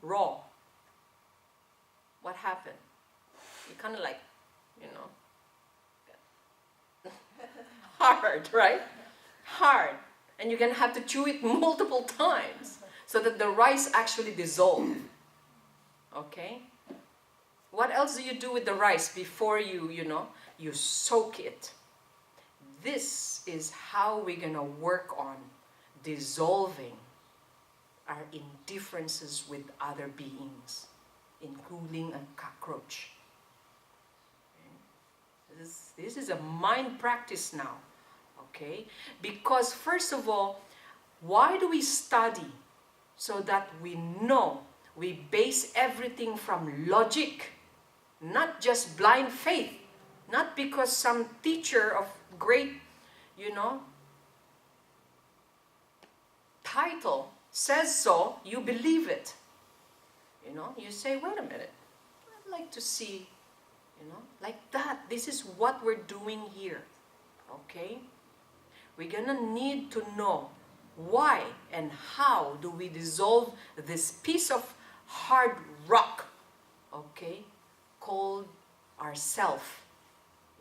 raw, what happened? You kind of like, you know, hard, right? Hard. And you're going to have to chew it multiple times so that the rice actually dissolve. Okay? What else do you do with the rice before you soak it? This is how we're going to work on dissolving our indifferences with other beings, including a cockroach. Okay? This is a mind practice now. Okay? Because first of all, why do we study? So that we know, we base everything from logic, not just blind faith. Not because some teacher of great, title says so, you believe it. You say, wait a minute, I'd like to see, like that. This is what we're doing here, okay? We're gonna need to know why and how do we dissolve this piece of hard rock, okay, called ourself.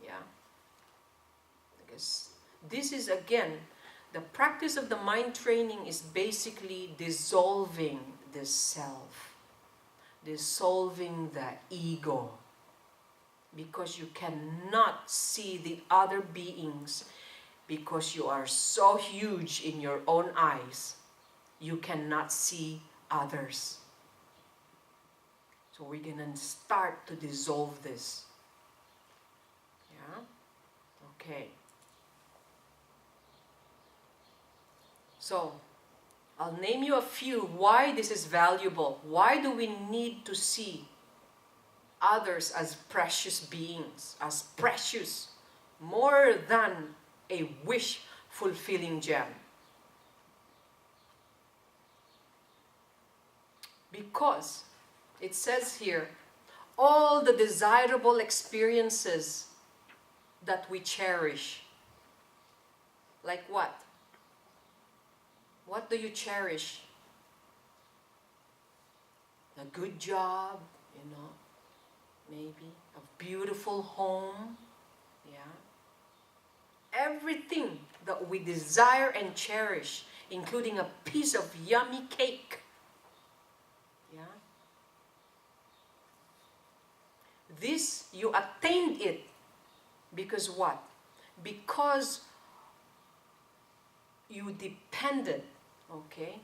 Yeah, because this is, again, the practice of the mind training is basically dissolving the self, dissolving the ego, because you cannot see the other beings because you are so huge in your own eyes. You cannot see others. So we're gonna start to dissolve this. Okay. So, I'll name you a few why this is valuable. Why do we need to see others as precious beings, as precious, more than a wish-fulfilling gem? Because it says here, all the desirable experiences that we cherish. Like what? What do you cherish? A good job, maybe. A beautiful home, yeah. Everything that we desire and cherish, including a piece of yummy cake, yeah. This, you attained it. Because what? Because you depended, okay,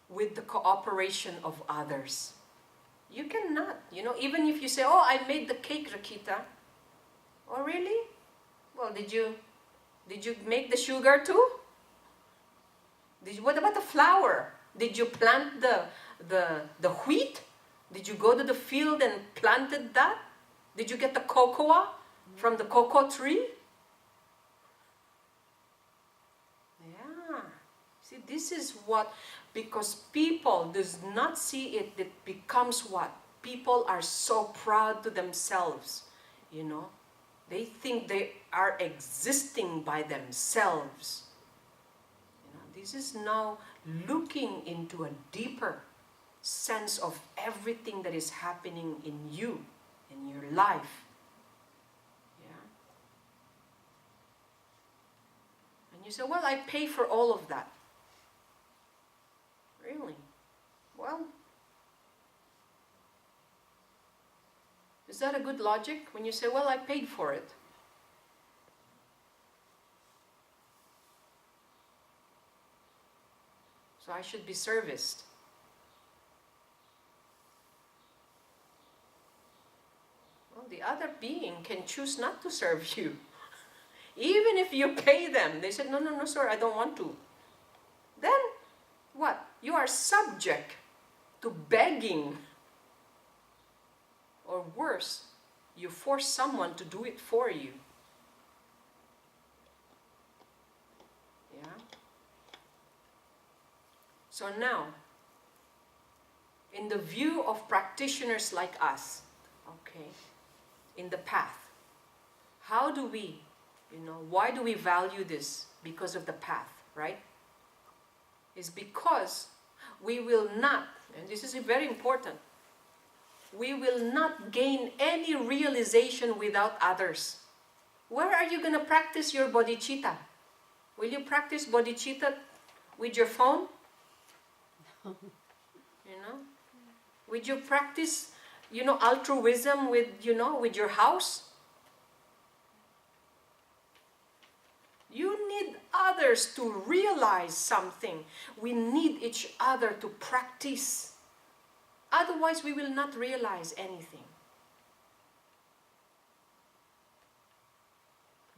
with the cooperation of others. You cannot, even if you say, oh, I made the cake, Rakita. Oh, really? Well, did you make the sugar too? What about the flour? Did you plant the wheat? Did you go to the field and planted that? Did you get the cocoa from the cocoa tree? Yeah. See, this is what, because people does not see it, it becomes what? People are so proud to themselves, They think they are existing by themselves. This is now looking into a deeper sense of everything that is happening in you, in your life. Yeah. And you say, well, I pay for all of that. Really? Well, is that a good logic when you say, well, I paid for it? So I should be serviced. Well, the other being can choose not to serve you. Even if you pay them, they said, no, sir, I don't want to. Then, what? You are subject to begging. Or worse, you force someone to do it for you. Yeah? So now, in the view of practitioners like us, okay, in the path, how do we, why do we value this? Because of the path, right? is because we will not, and this is very important, we will not gain any realization without others. Where are you going to practice your bodhicitta? Will you practice bodhicitta with your phone? You know? Would you practice, altruism with, with your house? You need others to realize something. We need each other to practice. Otherwise, we will not realize anything.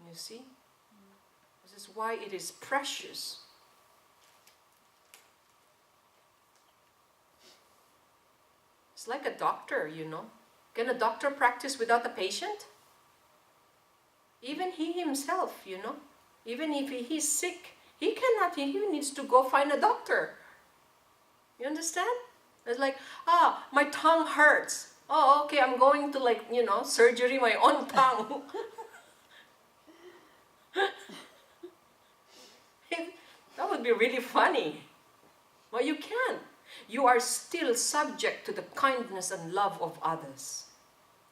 You see? This is why it is precious. It's like a doctor, Can a doctor practice without a patient? Even he himself, Even if he's sick, he needs to go find a doctor. You understand? It's like, my tongue hurts. Oh, okay, I'm going to surgery my own tongue. That would be really funny. Well, you can't. You are still subject to the kindness and love of others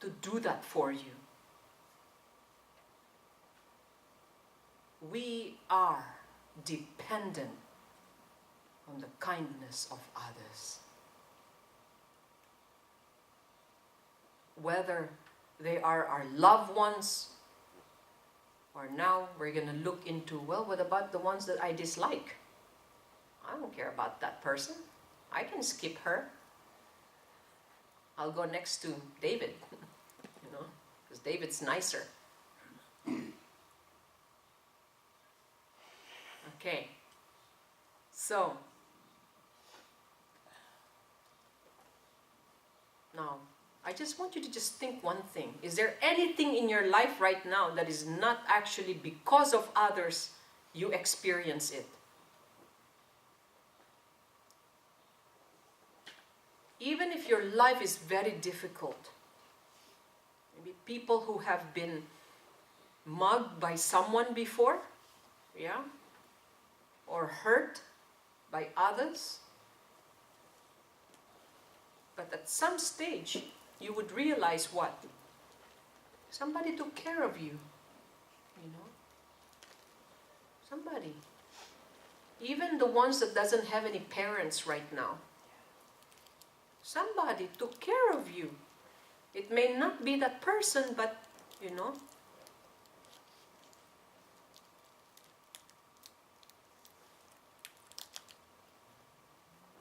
to do that for you. We are dependent on the kindness of others. Whether they are our loved ones, or now we're going to look into, well, what about the ones that I dislike? I don't care about that person. I can skip her. I'll go next to David, because David's nicer. Okay, so now I just want you to just think one thing. Is there anything in your life right now that is not actually because of others you experience it? Even if your life is very difficult, maybe people who have been mugged by someone before, yeah? Or hurt by others. But at some stage, you would realize what? Somebody took care of you, Somebody. Even the ones that doesn't have any parents right now. Somebody took care of you. It may not be that person, but,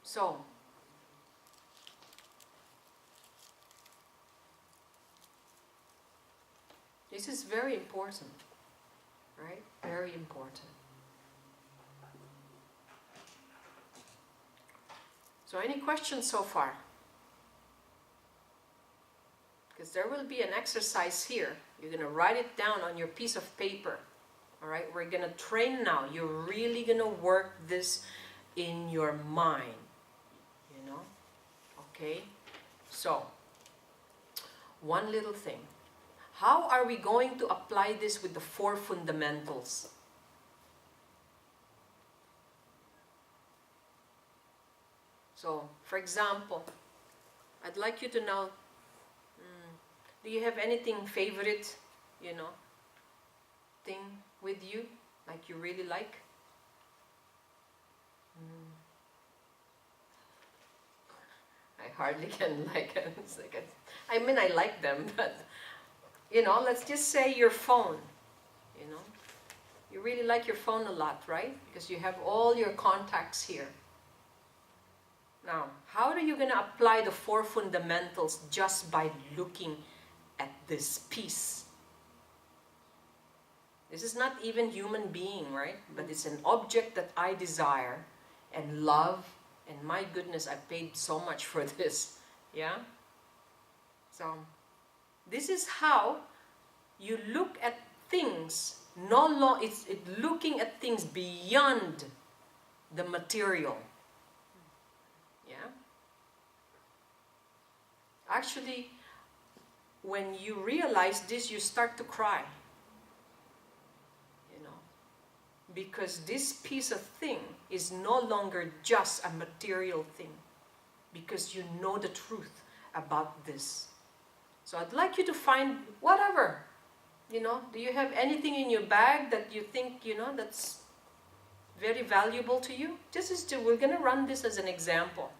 So, this is very important, right? Very important. So, any questions so far? Because there will be an exercise here. You're going to write it down on your piece of paper. All right? We're going to train now. You're really going to work this in your mind. Okay? So, one little thing. How are we going to apply this with the 4 fundamentals? So, for example, I'd like you to know, do you have anything favorite, thing with you, like you really like? I hardly can like it. I mean, I like them, but, let's just say your phone, You really like your phone a lot, right? Because you have all your contacts here. Now, how are you going to apply the 4 fundamentals just by looking at this piece? This is not even human being, right? But it's an object that I desire and love. And my goodness, I paid so much for this. Yeah? So, this is how you look at things. It's looking at things beyond the material. Yeah? Actually, when you realize this, you start to cry. Because this piece of thing is no longer just a material thing. Because you know the truth about this. So I'd like you to find whatever. You know, do you have anything in your bag that you think, you know, that's very valuable to you? We're going to run this as an example.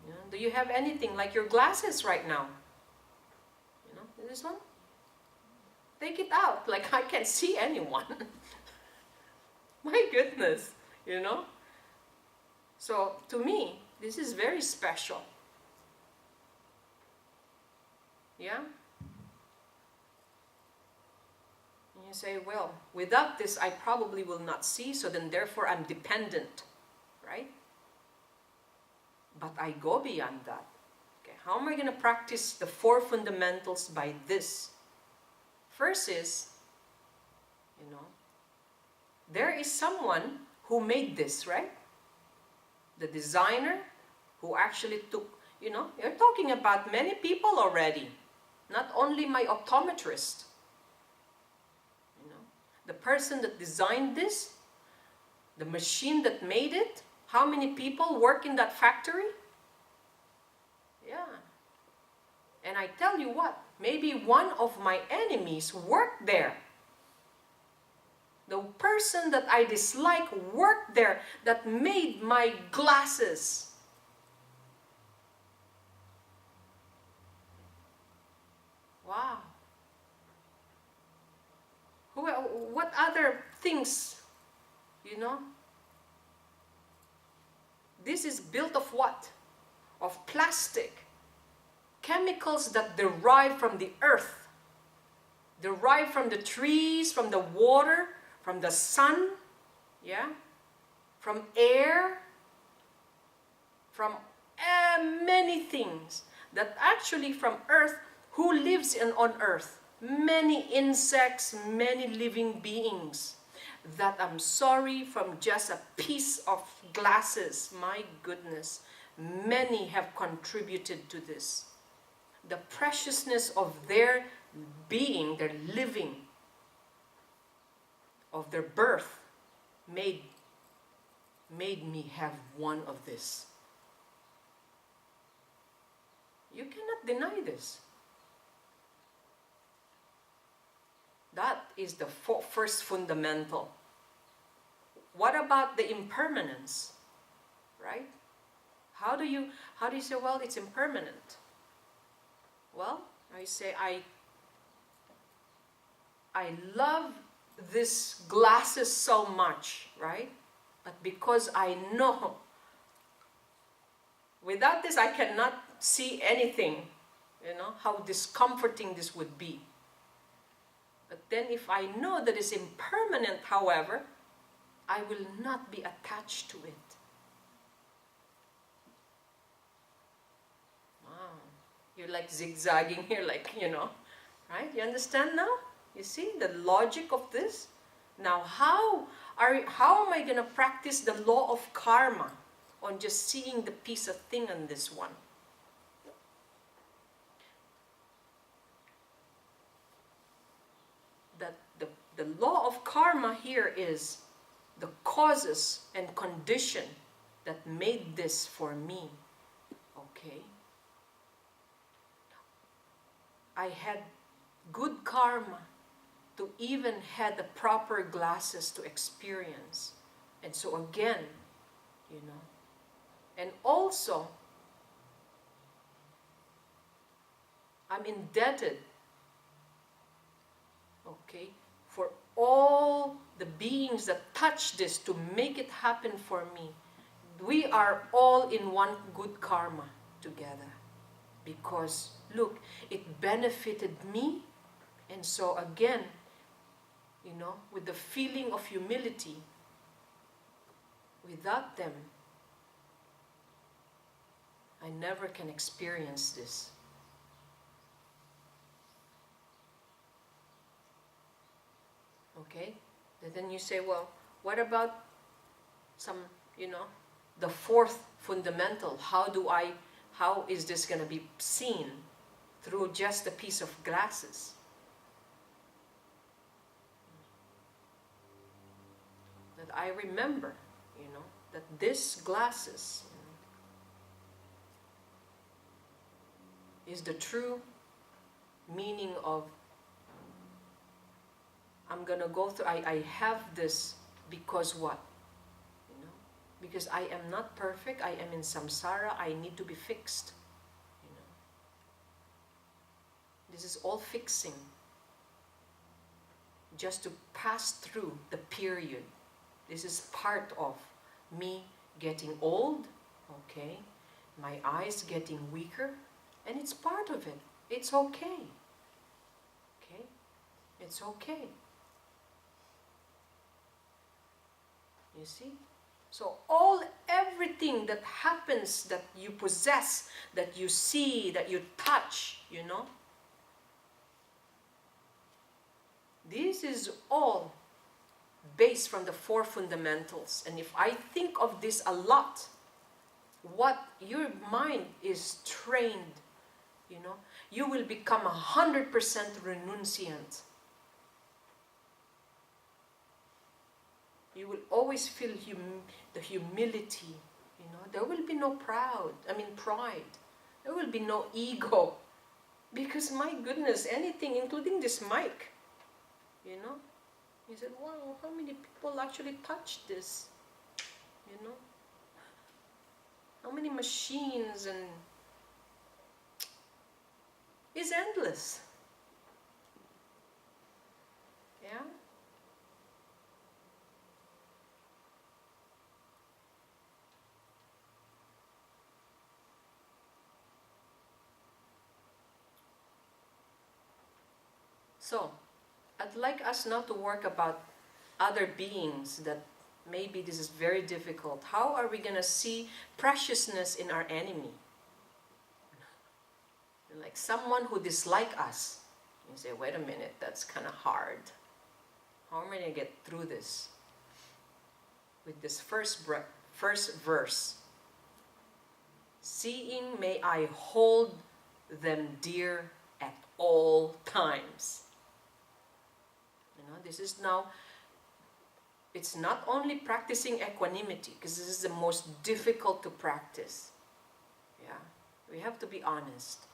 You know, do you have anything like your glasses right now? You know, this one? Take it out. Like, I can't see anyone. My goodness, you know? So, to me, this is very special. Yeah? And you say, well, without this, I probably will not see, so then therefore I'm dependent, right? But I go beyond that. Okay, how am I going to practice the 4 fundamentals by this? First is, you know, there is someone who made this, right? The designer who actually took, you know, you're talking about many people already. Not only my optometrist. You know, the person that designed this, the machine that made it, how many people work in that factory? Yeah. And I tell you what, maybe one of my enemies worked there. The person that I dislike worked there that made my glasses. Wow. What other things, you know? This is built of what? Of plastic. Chemicals that derive from the earth. Derive from the trees, from the water, from the sun, yeah? From air, from many things that actually from earth. Who lives on earth? Many insects, many living beings. That I'm sorry, from just a piece of glasses, my goodness, many have contributed to this. The preciousness of their being, their living, of their birth, made me have one of this. You cannot deny this. That is the first fundamental. What about the impermanence? Right? How do you say, well, it's impermanent? Well, I say, I love these glasses so much, right? But because I know, without this I cannot see anything, you know, how discomforting this would be. But then if I know that it's impermanent, however, I will not be attached to it. Wow. You're like zigzagging here, like, you know, right? You understand now? You see the logic of this? Now, how am I going to practice the law of karma on just seeing the piece of thing on this one? That the law of karma here is the causes and condition that made this for me. Okay? I had good karma to even had the proper glasses to experience. And so again, you know, and also, I'm indebted, okay, for all the beings that touch this to make it happen for me. We are all in one good karma together. Because, look, it benefited me. And so again, you know, with the feeling of humility, without them, I never can experience this. Okay? And then you say, well, what about some, you know, the fourth fundamental? How is this going to be seen through just a piece of glasses? that I remember, that this glasses is the true meaning of I'm gonna go through, I have this because what? Because I am not perfect, I am in samsara, I need to be fixed. This is all fixing. Just to pass through the period. This is part of me getting old, okay? My eyes getting weaker, and it's part of it. It's okay. Okay? It's okay. You see? So everything that happens, that you possess, that you see, that you touch, this is all based from the four fundamentals. And if I think of this a lot, what your mind is trained, you will become 100% renunciant. You will always feel the humility, There will be no pride. There will be no ego. Because my goodness, anything, including this mic, You said, wow, how many people actually touch this? How many machines, and it's endless. Yeah? So, I'd like us now to work about other beings that maybe this is very difficult. How are we going to see preciousness in our enemy? Like someone who dislikes us. You say, wait a minute, that's kind of hard. How am I going to get through this? With this first verse. Seeing may I hold them dear at all times. This is now, it's not only practicing equanimity, because this is the most difficult to practice. Yeah, we have to be honest.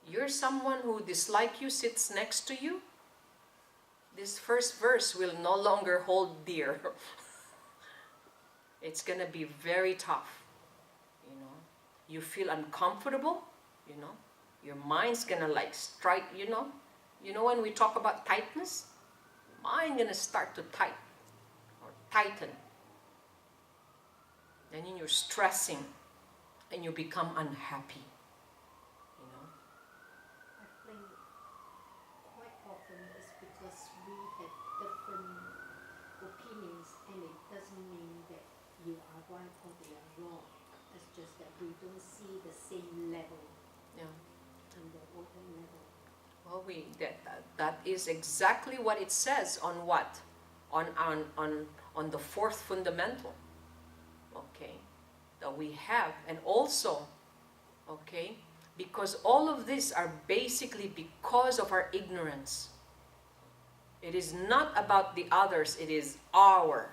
You're someone who dislikes you, sits next to you. This first verse will no longer hold dear. It's going to be very tough. You feel uncomfortable. Your mind's going to strike, when we talk about tightness, mind gonna start to tighten. And then you're stressing and you become unhappy. I think quite often it's because we have different opinions, and it doesn't mean that you are right or they are wrong. It's just that we don't see the same level. Yeah. And the order level. Well, that is exactly what it says on what? On the fourth fundamental. Okay. That we have. And also, okay, because all of these are basically because of our ignorance. It is not about the others, it is our.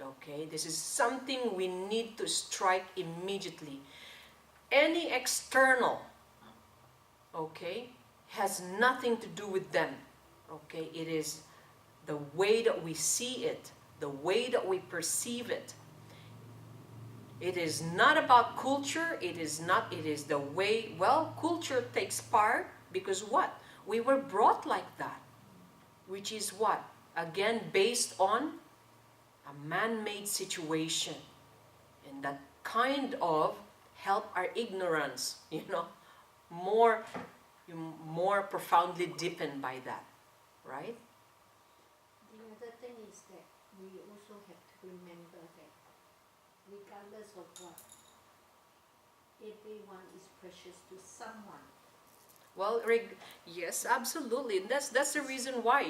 Okay, this is something we need to strike immediately. Any external, okay, has nothing to do with them. Okay, it is the way that we see it, the way that we perceive it. It is not about culture, it is the way, culture takes part because what? We were brought like that. Which is what? Again, based on a man-made situation. And that kind of help our ignorance, more profoundly deepened by that, right? The other thing is that we also have to remember that regardless of what, everyone is precious to someone. Well, yes, absolutely. And that's the reason why,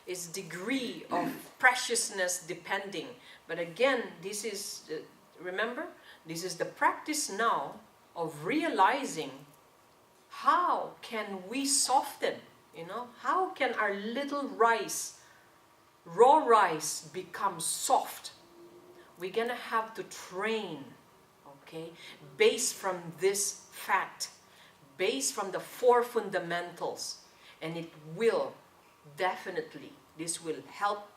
it's degree of preciousness depending. But again, this is, remember, this is the practice now of realizing how can we soften, how can our little rice raw rice becomes soft, we're gonna have to train, okay, based from this fact, based from the four fundamentals, and it will definitely, this will help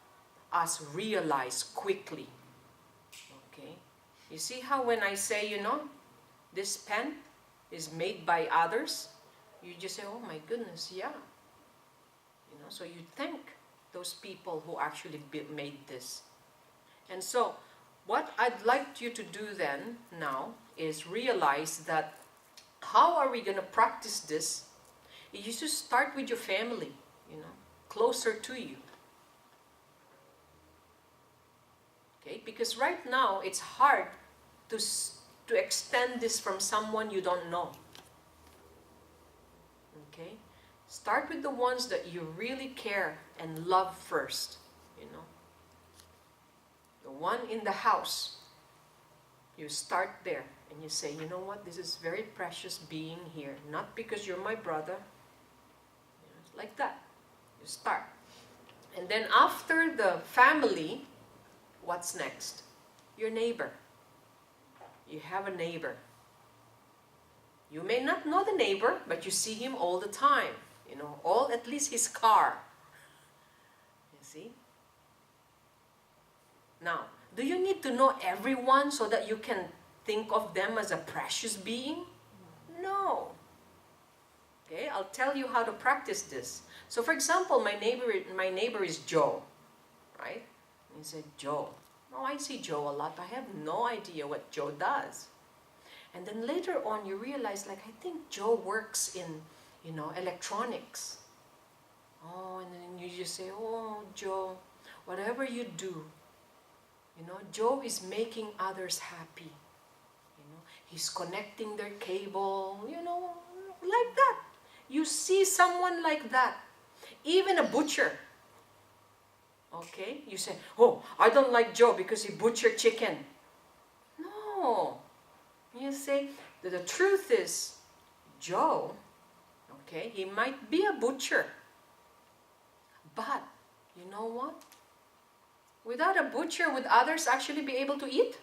us realize quickly, okay? You see how when I say, you know, this pen is made by others, you just say, oh my goodness, yeah. You know, so you thank those people who actually made this. And so, what I'd like you to do then, now, is realize that how are we going to practice this? You should start with your family, you know, closer to you. Okay, because right now it's hard to extend this from someone you don't know. Okay, start with the ones that you really care and love first, you know. The one in the house, you start there and you say, you know what, this is very precious being here, not because you're my brother, you know, like that. You start. And then after the family, what's next? Your neighbor. You have a neighbor. You may not know the neighbor, but you see him all the time. You know, at least his car. You see? Now, do you need to know everyone so that you can think of them as a precious being? No. Okay, I'll tell you how to practice this. So for example, my neighbor is Joe, right? And you say, Joe. Oh, I see Joe a lot, but I have no idea what Joe does. And then later on you realize, like, I think Joe works in, you know, electronics. Oh, and then you just say, oh, Joe, whatever you do, you know, Joe is making others happy. You know, he's connecting their cable, you know, like that. You see someone like that. Even a butcher. Okay, you say, oh, I don't like Joe because he butchered chicken. No. You say, the truth is, Joe, okay, he might be a butcher. But, you know what? Without a butcher, would others actually be able to eat?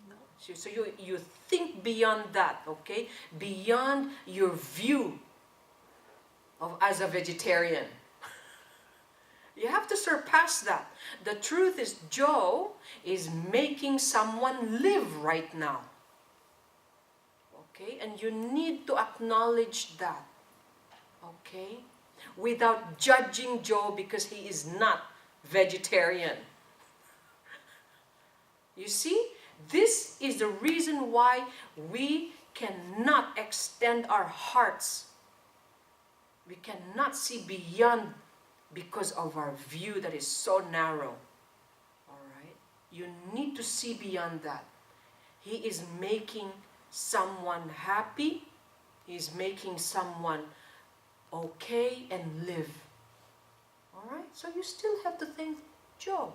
No. So you think beyond that, okay? Beyond your view of as a vegetarian. You have to surpass that. The truth is, Joe is making someone live right now. Okay? And you need to acknowledge that. Okay? Without judging Joe because he is not vegetarian. You see? This is the reason why we cannot extend our hearts. We cannot see beyond because of our view that is so narrow. Alright? You need to see beyond that. He is making someone happy. He is making someone okay and live. Alright? So you still have to thank Joe.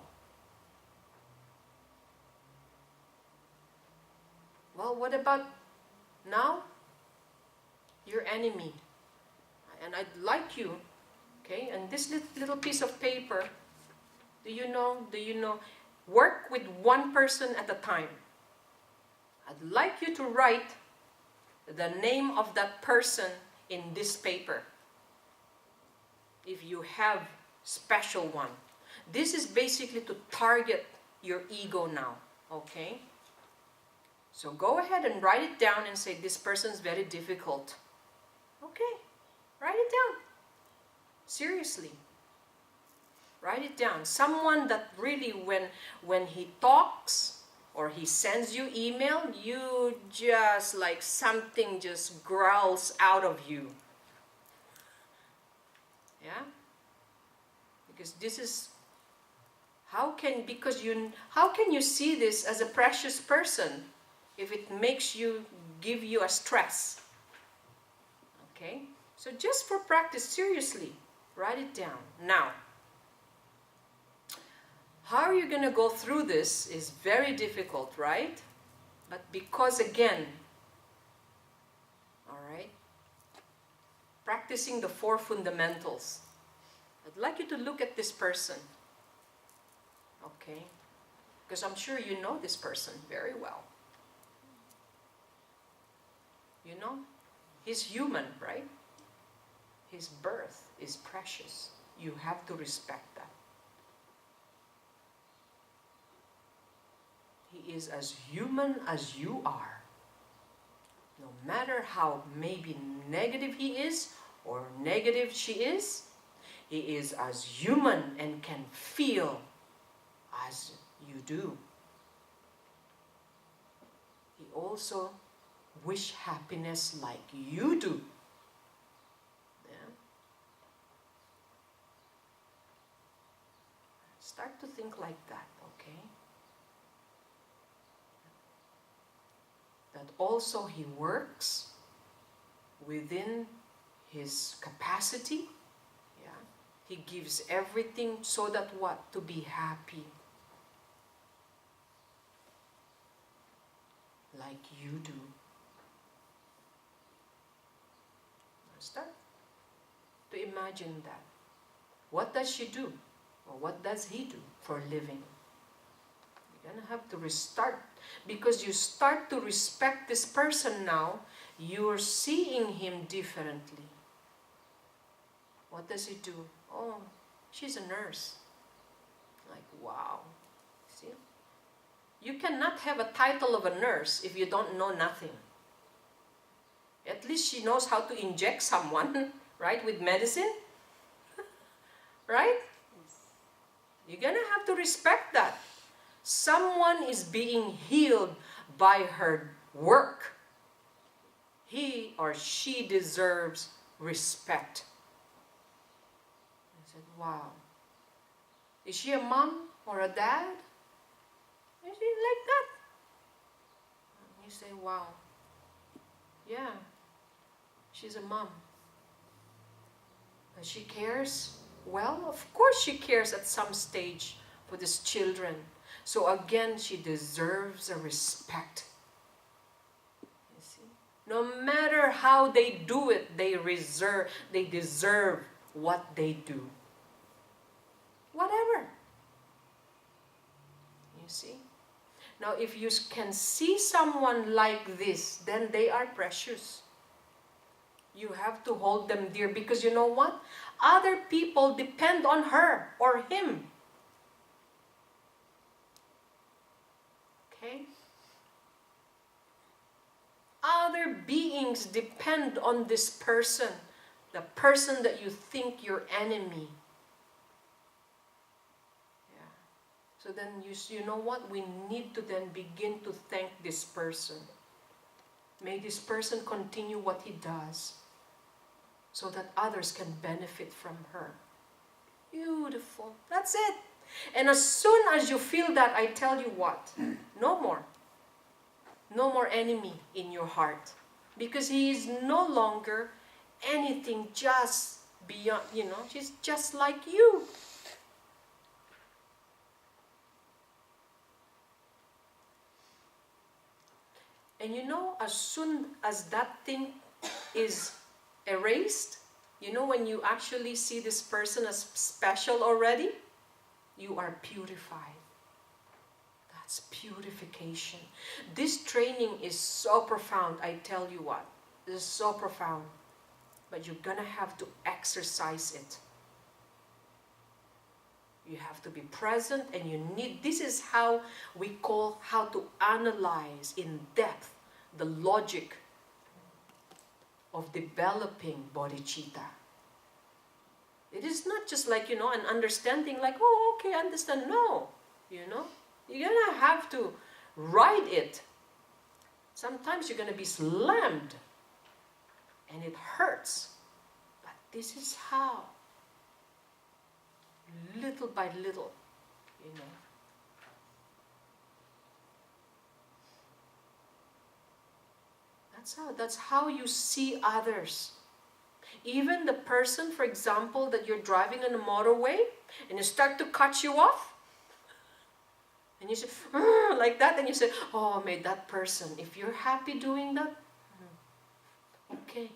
Well, what about now? Your enemy. And I'd like you, okay, and this little piece of paper, do you know, work with one person at a time. I'd like you to write the name of that person in this paper. If you have special one. This is basically to target your ego now, okay? So go ahead and write it down and say, this person's very difficult. Okay, write it down. Seriously. Write it down. Someone that really, when he talks or he sends you email, you just like something just growls out of you. Yeah? Because this is, how can you see this as a precious person if it makes you, give you a stress? Okay? So just for practice, seriously, write it down. Now, how are you going to go through this is very difficult, right? But because again, all right, practicing the four fundamentals, I'd like you to look at this person. Okay? Because I'm sure you know this person very well. You know? He's human, right? His birth is precious. You have to respect that. He is as human as you are. No matter how maybe negative he is or negative she is, he is as human and can feel as you do. He also wish happiness like you do. Yeah? Start to think like that, okay? That also he works within his capacity. Yeah? He gives everything so that what? To be happy. Like you do. Start to imagine that. What does she do? Or what does he do for a living? You're going to have to restart. Because you start to respect this person now, you're seeing him differently. What does he do? Oh, she's a nurse. Like, wow. See? You cannot have a title of a nurse if you don't know nothing. At least she knows how to inject someone, right, with medicine. Right? You're going to have to respect that. Someone is being healed by her work. He or she deserves respect. I said, wow. Is she a mom or a dad? Is she like that? And you say, wow. Yeah, she's a mom. But she cares? Well, of course she cares at some stage for these children. So again, she deserves a respect. You see? No matter how they do it, they deserve what they do. Whatever. You see? Now, if you can see someone like this, then they are precious. You have to hold them dear because you know what? Other people depend on her or him. Okay? Other beings depend on this person, the person that you think your enemy. Yeah. So then you know what? We need to then begin to thank this person. May this person continue what he does so that others can benefit from her. Beautiful. That's it. And as soon as you feel that, I tell you what, no more. No more enemy in your heart. Because he is no longer anything just beyond, she's just like you. And as soon as that thing is erased, when you actually see this person as special already, you are purified. That's purification. This training is so profound, I tell you what. This is so profound. But you're gonna have to exercise it. You have to be present and this is how we call how to analyze in depth the logic of developing bodhicitta. It is not just like, an understanding like, oh, okay, I understand. No, you're gonna have to ride it. Sometimes you're gonna be slammed and it hurts. But this is how. Little by little, That's how you see others. Even the person, for example, that you're driving on a motorway and you start to cut you off. And you say, like that, and you say, oh, may that person, if you're happy doing that, okay.